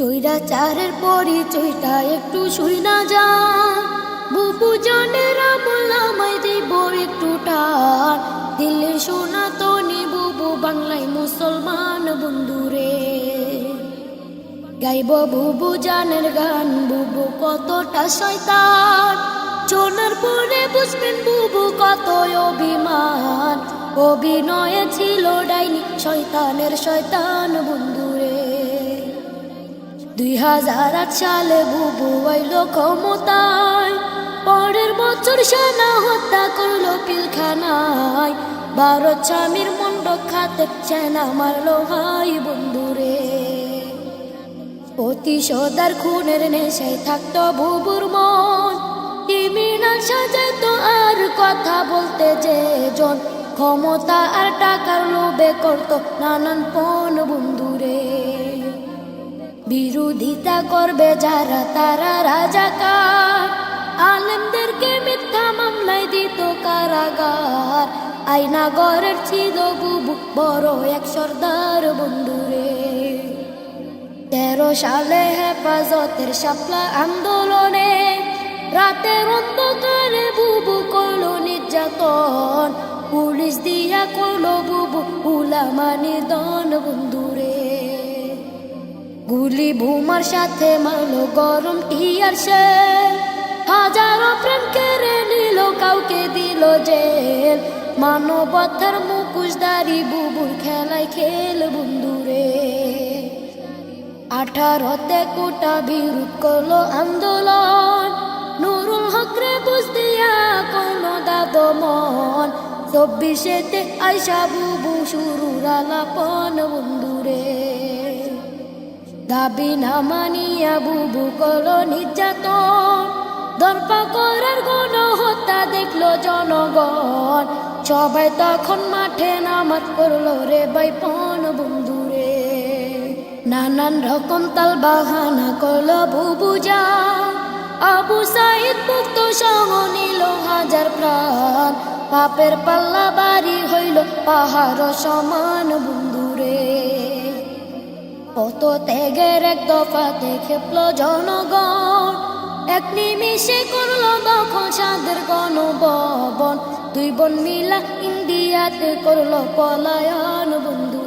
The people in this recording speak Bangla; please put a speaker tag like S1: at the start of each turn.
S1: স্বৈরাচারের পরিচয়টা একটু শুই না যান, বুবু জানের আমল আমায় দিব একটু টান। দিল্লির সনাতনী বুবু বাংলায় মুসলমান বন্ধুরে, গাইব বুবু জানের গান, বুবু কতটা শয়তান। শোনার পরে বুঝবেন বুবু কত অভিমান, অভিনয়ে ছিল ডাইনি শয়তানের শয়তান বন্ধুরে। 2008 সালে বুবু আইলো ক্ষমতায়, পরের বছর সেনা হত্যা করলো পিলখানায়। ভারত স্বামীর মন্ডক খাতে সেনা মারলো ভাই বন্ধুরে। প্রতিশোধার খুনের নেশায় থাকতো বুবুর মন, ক্রিমিনাল সাজাইতো আর কথা বলতে যে জন। ক্ষমতা আর টাকার লোভে করতো নানান পণ বন্ধুরে। বিরোধিতা করবে যারা তারা রাজাকার, আলেমদেরকে মিথ্যা মামলায় দিত কারাগার। আয়নাগরের ছিল বুবু বড় এক সর্দার বন্ধুরে। 13 সালে হেফাজতের শাপলা আন্দোলনে, রাতের অন্ধকারে বুবু করলো নির্যাতন। পুলিশ দিয়া করলো বুবু উলামা নিধন বন্ধুরে। গুলি বোমার সাথে মারলো গরম টিয়ার শেল, হাজারো প্রেম কেড়ে নিল, কাউকে দিল জেল। মানবতার মুখোশধারী বুবুর খেলায় খেল বন্ধুরে। 18তে কোটা বিরোধ করলো আন্দোলন, নুরুল হক রে বুঝ দিয়া করলো দাদমন। 24তে আইসা বুবু শুরুর আলাপন বন্ধুরে। দাবি না মানিয়া বুবু করলো নির্যাতন, দরপা করার গণহত্যা দেখলো জনগণ। সবাই তখন মাঠে নামাজ পড়লো রে বাইপন বন্ধুরে। নানান রকম তাল বাহানা করলো বুবু জান, আবু সাইদ মুক্ত সহ নিল হাজার প্রাণ। পাপের পাল্লা বাড়ি হইল পাহাড় সমান বন্ধুরে। কত ত্যাগের এক দফাতে খেপলো জনগণ, এক নিমিষে করলো দখল সাদের গণভবন। 2 বোন মিলা ইন্ডিয়াতে করলো পলায়ন বন্ধু।